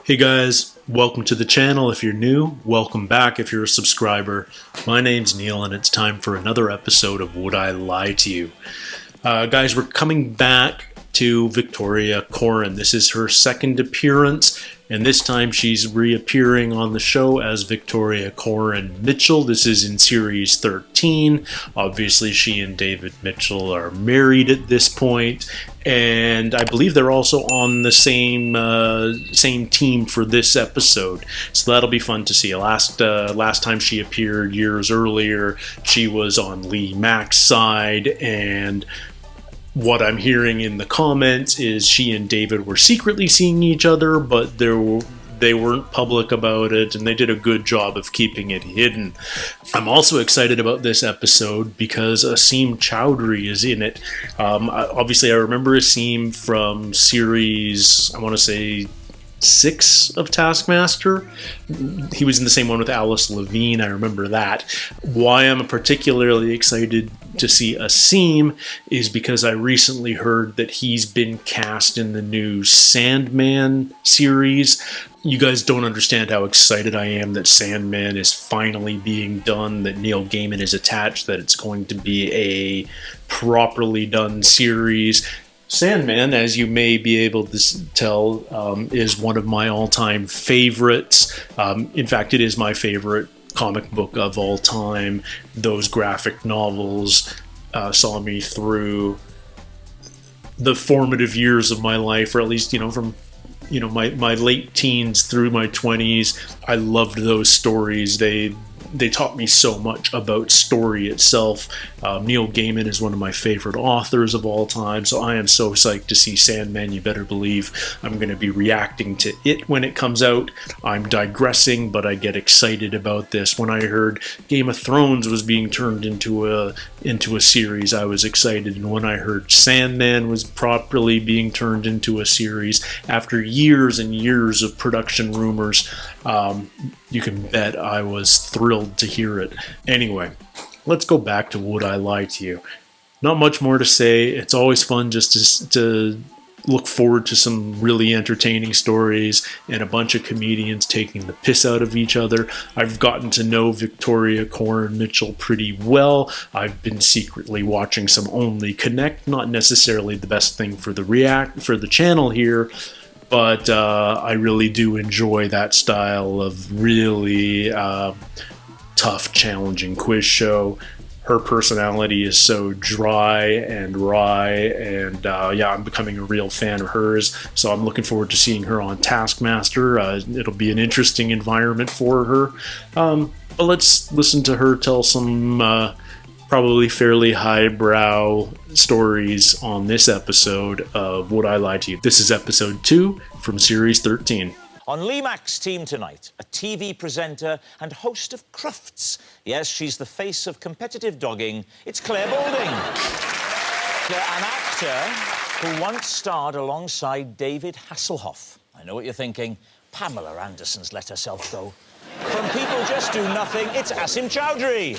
Hey guys, welcome to the channel if you're new, welcome back if you're a subscriber. My name's Neil and it's time for another episode of Would I Lie to You? Guys, we're coming back to Victoria Coren. This is her second appearance, and this time she's reappearing on the show as Victoria Coren Mitchell. This is in series 13. Obviously, she and David Mitchell are married at this point, and I believe they're also on the same team for this episode. So that'll be fun to see. Last time she appeared years earlier, she was on Lee Mack's side, and what I'm hearing in the comments is she and David were secretly seeing each other, but they weren't public about it, and they did a good job of keeping it hidden. I'm also excited about this episode because Asim Chaudhry is in it. Obviously, I remember Asim from series, I want to say, 6 of Taskmaster. He was in the same one with Alice Levine, I remember that. Why I'm particularly excited to see Asim is because I recently heard that he's been cast in the new Sandman series. You guys don't understand how excited I am that Sandman is finally being done, that Neil Gaiman is attached, that it's going to be a properly done series. Sandman, as you may be able to tell, is one of my all-time favorites. In fact, it is my favorite comic book of all time. Those graphic novels saw me through the formative years of my life, or at least, from my late teens through my 20s. I loved those stories. They taught me so much about story itself. Neil Gaiman is one of my favorite authors of all time, so I am so psyched to see Sandman. You better believe I'm going to be reacting to it when it comes out. I'm digressing, but I get excited about this. When I heard Game of Thrones was being turned into a series, I was excited, and when I heard Sandman was properly being turned into a series, after years and years of production rumors, you can bet I was thrilled to hear it. Anyway, let's go back to Would I Lie to You? Not much more to say. It's always fun just to look forward to some really entertaining stories and a bunch of comedians taking the piss out of each other. I've gotten to know Victoria Coren Mitchell pretty well. I've been secretly watching some Only Connect, not necessarily the best thing for the channel here, but I really do enjoy that style of really tough, challenging quiz show. Her personality is so dry and wry, and I'm becoming a real fan of hers, so I'm looking forward to seeing her on Taskmaster. It'll be an interesting environment for her. But let's listen to her tell some probably fairly highbrow stories on this episode of Would I Lie to You? This is episode 2 from series 13. On Lee Mack's team tonight, a TV presenter and host of Crufts. Yes, she's the face of competitive dogging. It's Clare Balding. An actor who once starred alongside David Hasselhoff. I know what you're thinking. Pamela Anderson's let herself go. From People Just Do Nothing, it's Asim Chaudhry.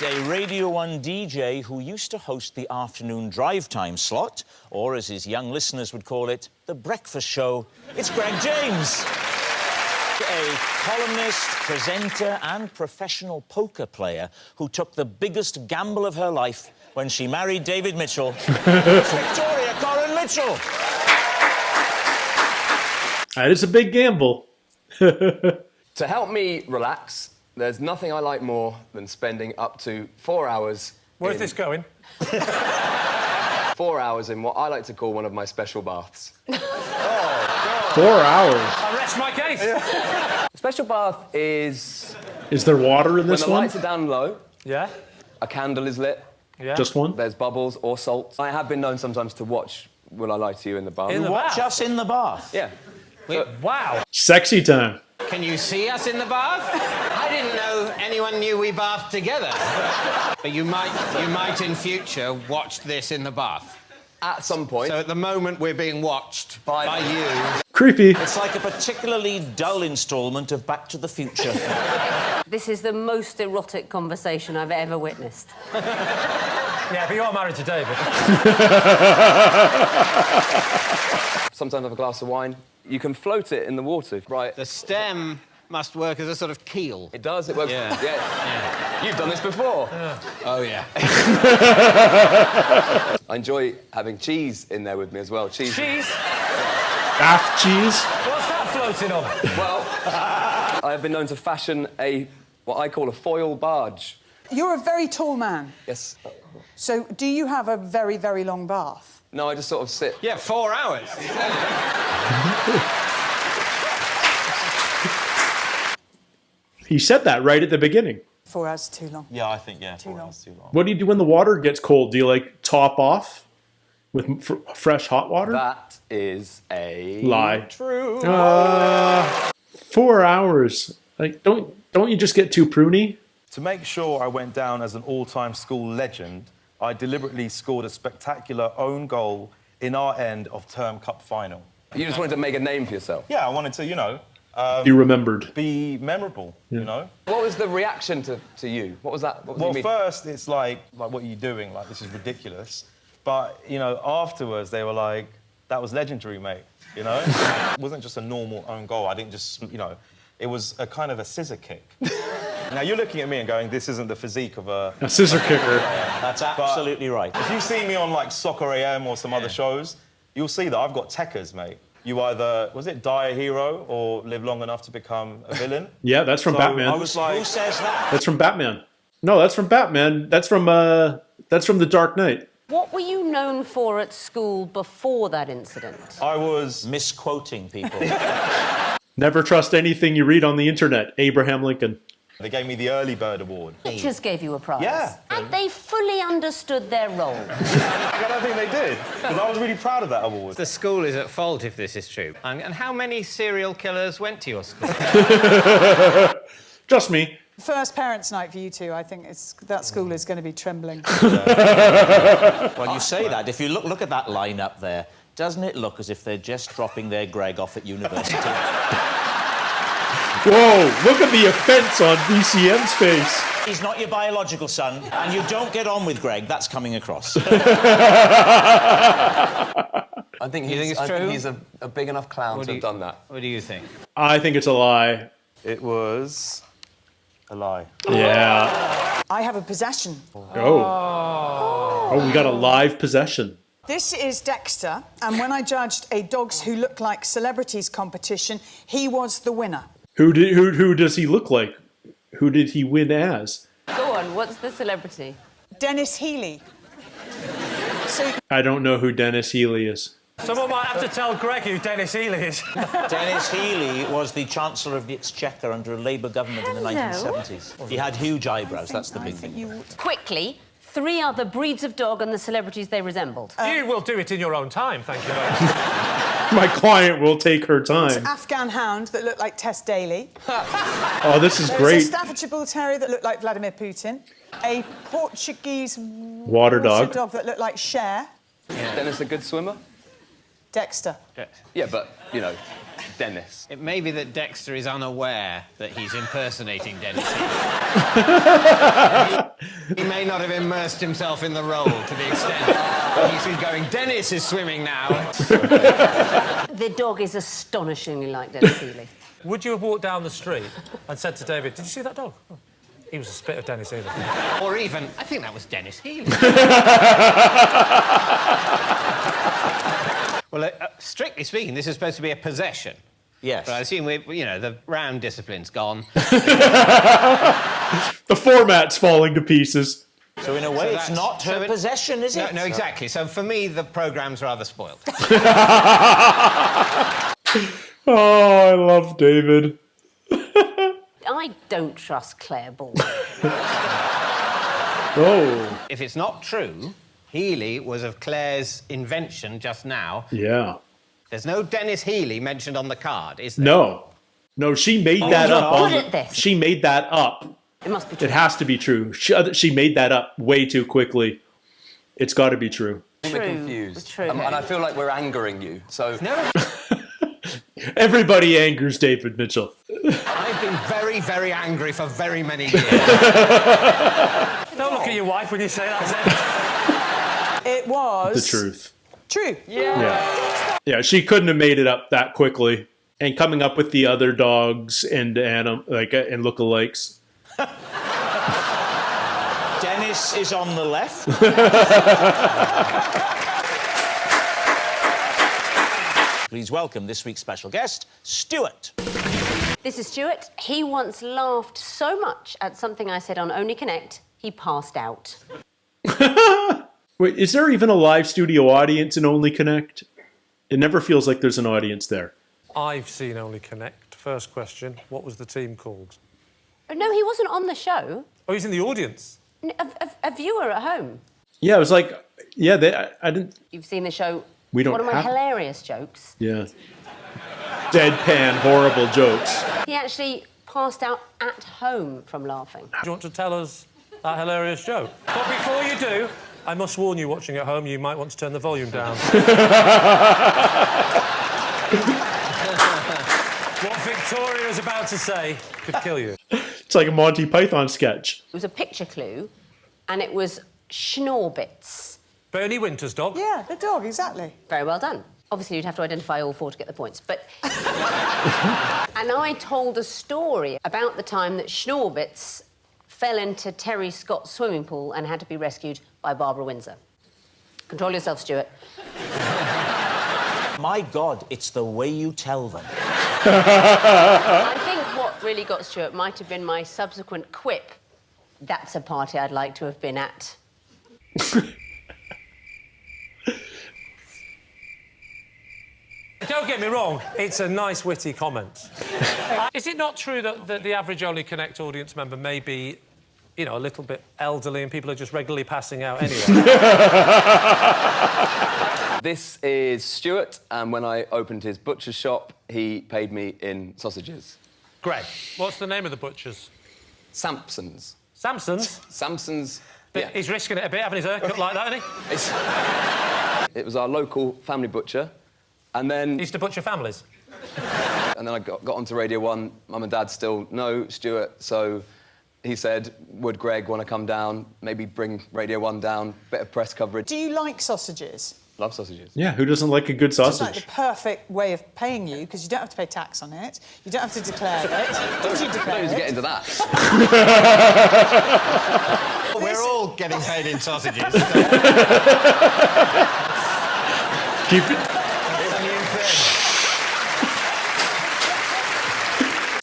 A Radio 1 DJ who used to host the afternoon drive time slot, or as his young listeners would call it, the breakfast show. It's Greg James. A columnist, presenter and professional poker player who took the biggest gamble of her life when she married David Mitchell. It's Victoria Coren Mitchell. That is a big gamble. To help me relax, there's nothing I like more than spending up to 4 hours. Where's this going? 4 hours in what I like to call one of my special baths. Oh, 4 hours. I rest my case. A special bath is... Is there water in this when the one? lights are down low, Yeah? a candle is lit, Yeah? Just one? there's bubbles or salt. I have been known sometimes to watch Will I Lie to You in the bath. In the Watch bath? us in the bath. Yeah. Wow. Sexy time. Can you see us in the bath? I didn't know anyone knew we bathed together. But you might in future watch this in the bath. At some point. So at the moment we're being watched by you. Creepy. It's like a particularly dull instalment of Back to the Future. This is the most erotic conversation I've ever witnessed. Yeah, but you are married to David. Sometimes have a glass of wine, You can float it in the water, right? The stem must work as a sort of keel. It does, it works. Yeah. You've done this before. Oh, yeah. I enjoy having cheese in there with me as well. Cheese. Cheese? Bath cheese? What's that floating on? Well, I have been known to fashion what I call a foil barge. You're a very tall man. Yes. So do you have a very, very long bath? No, I just sort of sit. Yeah, 4 hours. He said that right at the beginning. 4 hours is too long. Yeah, I think, yeah. Too long. Too long. What do you do when the water gets cold? Do you, like, top off with fresh hot water? That is a... Lie. True. 4 hours. Like, don't you just get too pruny? To make sure I went down as an all-time school legend, I deliberately scored a spectacular own goal in our end of term cup final. You just wanted to make a name for yourself. Yeah, I wanted to, You remembered. be memorable, you know? What was the reaction to you? What was that? What was Well, you mean? first, it's like, what are you doing? Like, this is ridiculous. But, afterwards, they were like, that was legendary, mate, It wasn't just a normal own goal. I didn't just, it was a kind of a scissor kick. Now, you're looking at me and going, this isn't the physique of a scissor kicker. That's absolutely right. If you see me on, like, Soccer AM or some other shows, you'll see that I've got techers, mate. You either, die a hero or live long enough to become a villain. Yeah, that's from Batman. I was like... Who says that? That's from Batman. No, that's from Batman. That's from The Dark Knight. What were you known for at school before that incident? I was... Misquoting people. Never trust anything you read on the internet. Abraham Lincoln. They gave me the Early Bird Award. Teachers gave you a prize. Yeah. And they fully understood their role. I don't think they did, because I was really proud of that award. The school is at fault if this is true. And how many serial killers went to your school? Just me. First parents' night for you two, I think that school is going to be trembling. Well, you say that. If you look at that lineup there, doesn't it look as if they're just dropping their Greg off at university? Whoa, look at the offence on VCM's face. He's not your biological son, and you don't get on with Greg. That's coming across. I think it's true? he's a big enough clown to have done that. What do you think? I think it's a lie. It was a lie. Yeah. I have a possession. Oh, we got a live possession. This is Dexter, and when I judged a Dogs Who Look Like Celebrities competition, he was the winner. Who does he look like? Who did he win as? Go on, what's the celebrity? Dennis Healy. So I don't know who Dennis Healy is. Someone might have to tell Greg who Dennis Healy is. Dennis Healy was the Chancellor of the Exchequer under a Labour government in the Hello. 1970s. He had huge eyebrows, that's the big thing. Quickly, 3 other breeds of dog and the celebrities they resembled. You will do it in your own time, thank you very much. My client will take her time. Afghan hound that looked like Tess Daly. Oh, this is There's great. a Staffordshire Bull Terrier that looked like Vladimir Putin. A Portuguese Water dog. that looked like Cher. Dennis a good swimmer? Dexter. Yeah, but, Dennis. It may be that Dexter is unaware that he's impersonating Dennis Healy. He may not have immersed himself in the role to the extent that he's going, Dennis is swimming now. The dog is astonishingly like Dennis Healy. Would you have walked down the street and said to David, did you see that dog? Oh, he was a spit of Dennis Healy. Or even, I think that was Dennis Healy. Well, strictly speaking, this is supposed to be a possession. Yes. But I assume the round discipline's gone. The format's falling to pieces. So in a way, it's not her possession, is it? No, exactly. So for me, the programme's rather spoiled. Oh, I love David. I don't trust Clare Balding. Oh. If it's not true, Healy was of Claire's invention just now. Yeah. There's no Dennis Healy mentioned on the card, is there? No, she made that you're up. good at this. She made that up. It must be true. It has to be true. She made that up way too quickly. It's got to be true. I'm confused. True. And I feel like we're angering you, so... No. Everybody angers David Mitchell. I've been very, very angry for very many years. Don't look at your wife when you say that. It was... The truth. True. Yeah. Yeah, she couldn't have made it up that quickly. And coming up with the other dogs and and lookalikes. Dennis is on the left. Please welcome this week's special guest, Stuart. This is Stuart. He once laughed so much at something I said on Only Connect, he passed out. Wait, is there even a live studio audience in Only Connect? It never feels like there's an audience there. I've seen Only Connect. First question, what was the team called? Oh, no, he wasn't on the show. Oh, he's in the audience. A viewer at home. Yeah, it was like, yeah, I didn't... You've seen the show. We don't One of my have... hilarious jokes. Yeah. Deadpan, horrible jokes. He actually passed out at home from laughing. Do you want to tell us that hilarious joke? But before you do, I must warn you watching at home, you might want to turn the volume down. What Victoria is about to say could kill you. It's like a Monty Python sketch. It was a picture clue, and it was Schnorbits. Bernie Winter's dog. Yeah, the dog, exactly. Very well done. Obviously, you'd have to identify all four to get the points, but... And I told a story about the time that Schnorbits fell into Terry Scott's swimming pool and had to be rescued by Barbara Windsor. Control yourself, Stuart. My God, it's the way you tell them. I think what really got Stuart might have been my subsequent quip. That's a party I'd like to have been at. Don't get me wrong, it's a nice, witty comment. Is it not true that the average Only Connect audience member may be, you know, a little bit elderly and people are just regularly passing out anyway? This is Stuart, and when I opened his butcher's shop, he paid me in sausages. Greg, what's the name of the butchers? Sampson's. Samson's? Sampson's. But Yeah. he's risking it a bit, having his haircut like that, isn't he? It was our local family butcher, and then... He used to butcher families. And then I got onto Radio 1. Mum and Dad still know Stuart, so he said, would Greg want to come down, maybe bring Radio 1 down, bit of press coverage. Do you like sausages? Love sausages. Yeah, who doesn't like a good It's sausage? like the perfect way of paying you, because you don't have to pay tax on it. You don't have to declare it. Did you I declare don't need to get it? into that. We're all getting paid in sausages. Keep it. It's a new thing.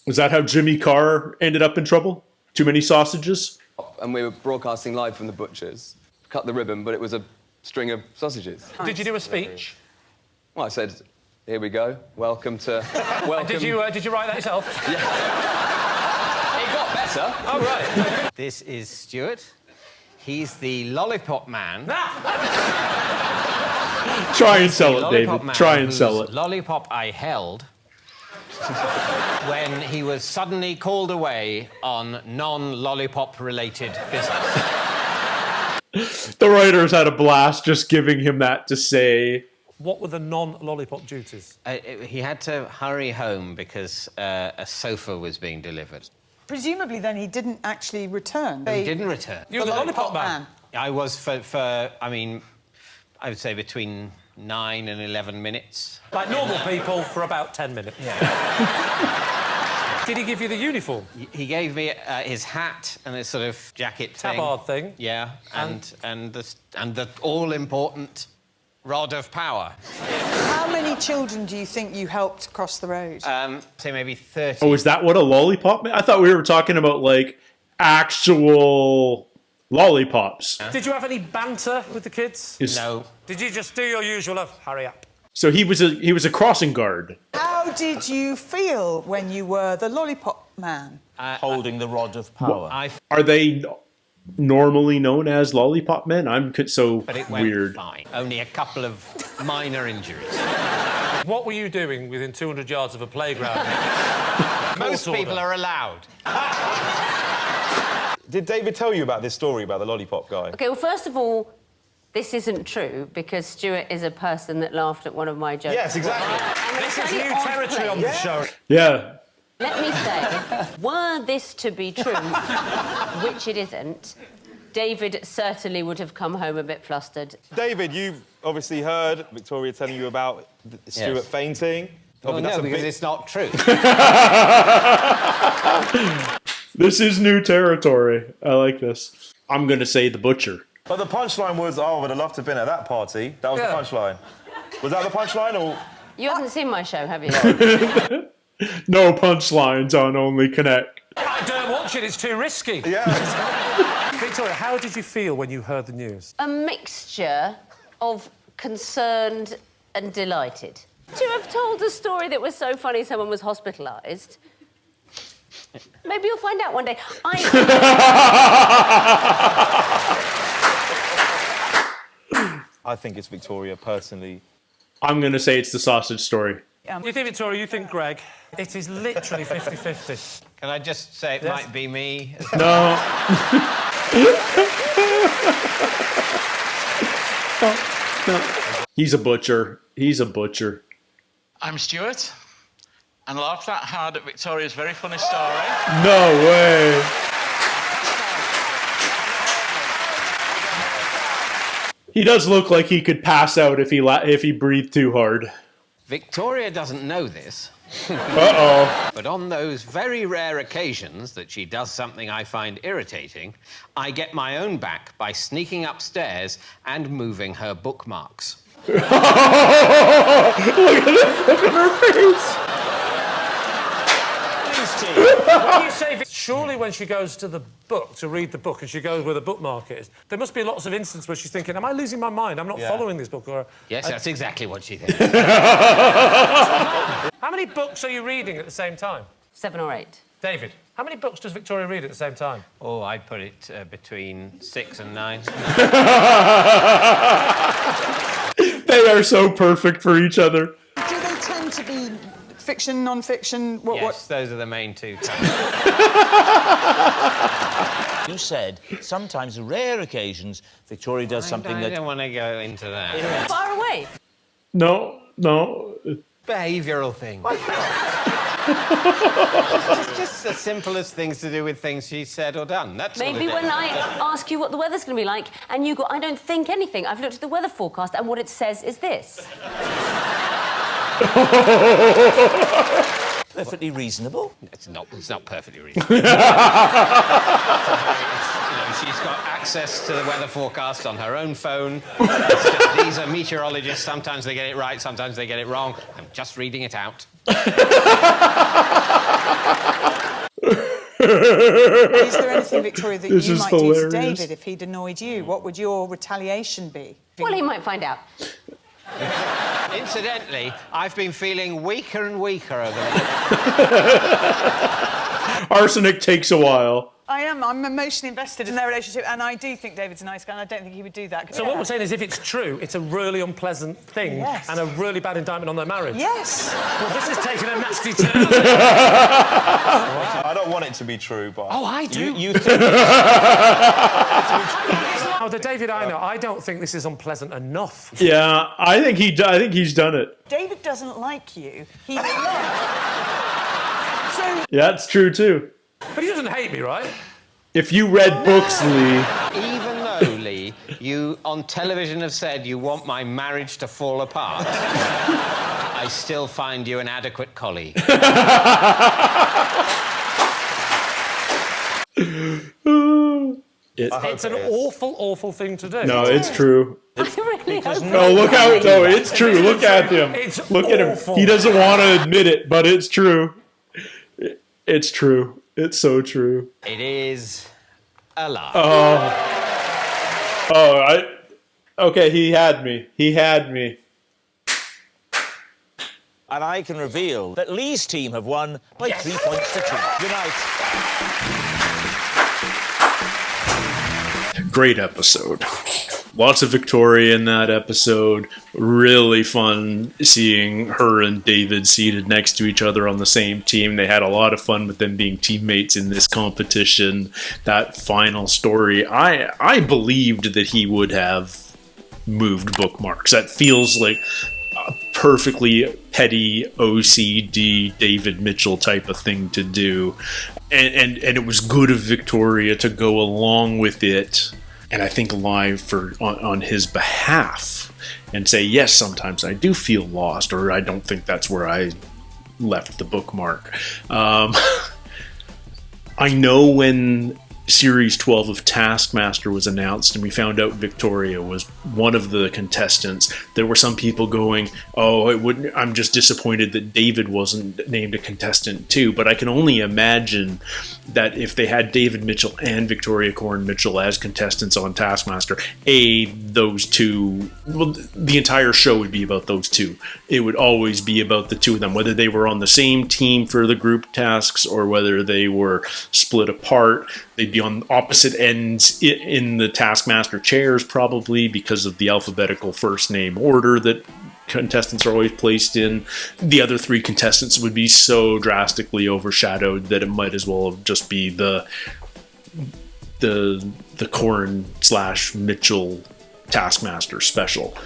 Was that how Jimmy Carr ended up in trouble? Too many sausages? And we were broadcasting live from the butcher's. Cut the ribbon, but it was a string of sausages. Did you do a speech? Well, I said, here we go. Welcome to... Welcome... Did you write that yourself? It got better. Oh, right. This is Stuart. He's the lollipop man. Try and sell it, Lollipop David. man Try and sell whose it. Lollipop I held when he was suddenly called away on non-lollipop-related business. The writers had a blast just giving him that to say. What were the non-lollipop duties? He had to hurry home because a sofa was being delivered. Presumably, then, he didn't actually return. He didn't return. You were the lollipop man. I was for I mean, I would say between 9 and 11 minutes. Like normal people for about 10 minutes. Yeah. Did he give you the uniform? He gave me his hat and this sort of jacket thing. Tabard thing. Yeah, and the all-important rod of power. How many children do you think you helped cross the road? Say maybe 30. Oh, is that what a lollipop meant? I thought we were talking about, like, actual lollipops. Did you have any banter with the kids? No. Did you just do your usual of hurry up? So he was a crossing guard. How did you feel when you were the lollipop man? Holding the rod of power. Are they normally known as lollipop men? So But it went weird. fine. Only a couple of minor injuries. What were you doing within 200 yards of a playground? Most people are allowed. Did David tell you about this story about the lollipop guy? OK, well, first of all, this isn't true, because Stuart is a person that laughed at one of my jokes. Yes, exactly. And This it's is only new odd territory on place. the show. Yeah. Let me say, were this to be true, which it isn't, David certainly would have come home a bit flustered. David, you've obviously heard Victoria telling you about Stuart fainting. Well, no, because it's not true. This is new territory. I like this. I'm going to say the butcher. But the punchline was, oh, I would have loved to have been at that party. That was the punchline. Was that the punchline, or...? You haven't seen my show, have you? No punchlines on Only Connect. I don't watch it, it's too risky. Yeah. Victoria, how did you feel when you heard the news? A mixture of concerned and delighted. To have told a story that was so funny someone was hospitalised. Maybe you'll find out one day. I think it's Victoria, personally. I'm going to say it's the sausage story. You think Victoria, you think Greg. It is literally 50-50. Can I just say it might be me? No. No. He's a butcher. He's a butcher. I'm Stuart, and laughed that hard at Victoria's very funny story. No way. He does look like he could pass out if he breathed too hard. Victoria doesn't know this. Uh-oh. But on those very rare occasions that she does something I find irritating, I get my own back by sneaking upstairs and moving her bookmarks. Look at her face. When you say, surely when she goes to the book to read the book and she goes where the bookmark is, there must be lots of instances where she's thinking, am I losing my mind? I'm not following this book. Or yes, that's exactly what she thinks. How many books are you reading at the same time? 7 or 8. David, how many books does Victoria read at the same time? Oh, I'd put it between 6 and 9. They are so perfect for each other. Do they tend to be fiction, non-fiction? Yes, those are the main two. You said sometimes, rare occasions, Victoria does something I that... don't want to go into that. Far away. No. Behavioural things. It's just the simplest things to do with things she's said or done. That's Maybe when I ask you what the weather's going to be like, and you go, I don't think anything. I've looked at the weather forecast, and what it says is this. Perfectly reasonable. It's not perfectly reasonable. She's got access to the weather forecast on her own phone. These are meteorologists. Sometimes they get it right, sometimes they get it wrong. I'm just reading it out. Is there anything, Victoria, that This you is might do to hilarious. David if he'd annoyed you? What would your retaliation be? Well, he might find out. Incidentally, I've been feeling weaker and weaker over the Arsenic takes a while. I'm emotionally invested in their relationship, and I do think David's a nice guy, and I don't think he would do that. So what we're saying is, if it's true, it's a really unpleasant thing and a really bad indictment on their marriage. Yes. Well, this is taking a nasty turn. I don't want it to be true, but... Oh, I do. You think... Oh, the David I know, I don't think this is unpleasant enough. Yeah, I think he's done it. David doesn't like you. He So... Yeah, that's true too. But he doesn't hate me, right? If you read books, Lee. Even though, Lee, you on television have said you want my marriage to fall apart, I still find you an adequate colleague. It's an awful, awful thing to do. No, it's true. I really hope No, look out. No, it's true. Look at him. It's Look at him. awful. He doesn't want to admit it, but it's true. It's true. It's so true. It is a lie. Okay, he had me. He had me. And I can reveal that Lee's team have won by 3 points to 2. Good night. Great episode. Lots of Victoria in that episode. Really fun seeing her and David seated next to each other on the same team. They had a lot of fun with them being teammates in this competition. That final story, I believed that he would have moved bookmarks. That feels like a perfectly petty OCD David Mitchell type of thing to do. And it was good of Victoria to go along with it and I think lie on his behalf and say, yes, sometimes I do feel lost, or I don't think that's where I left the bookmark. I know when Series 12 of Taskmaster was announced and we found out Victoria was one of the contestants, there were some people going, oh, I'm just disappointed that David wasn't named a contestant too. But I can only imagine that if they had David Mitchell and Victoria Coren Mitchell as contestants on Taskmaster, those two, well, the entire show would be about those two. It would always be about the two of them, whether they were on the same team for the group tasks or whether they were split apart. They'd be on opposite ends in the Taskmaster chairs, probably because of the alphabetical first name order that contestants are always placed in. The other three contestants would be so drastically overshadowed that it might as well just be the Coren/Mitchell Taskmaster special.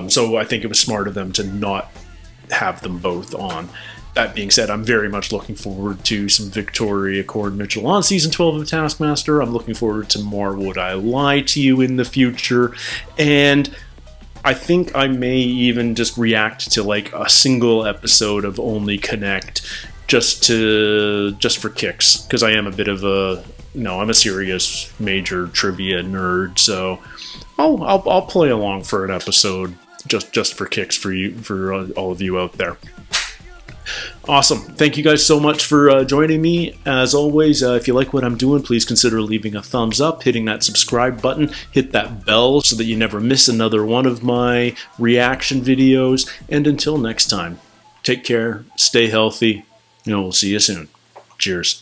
So I think it was smart of them to not have them both on. That being said, I'm very much looking forward to some Victoria Coren Mitchell on season 12 of Taskmaster. I'm looking forward to more Would I Lie to You in the future. And I think I may even just react to like a single episode of Only Connect just for kicks, because I am a bit of I'm a serious major trivia nerd, so I'll play along for an episode just for kicks for all of you out there. Awesome. Thank you guys so much for joining me. As always, if you like what I'm doing, please consider leaving a thumbs up, hitting that subscribe button, hit that bell so that you never miss another one of my reaction videos. And until next time, take care, stay healthy, and we'll see you soon. Cheers.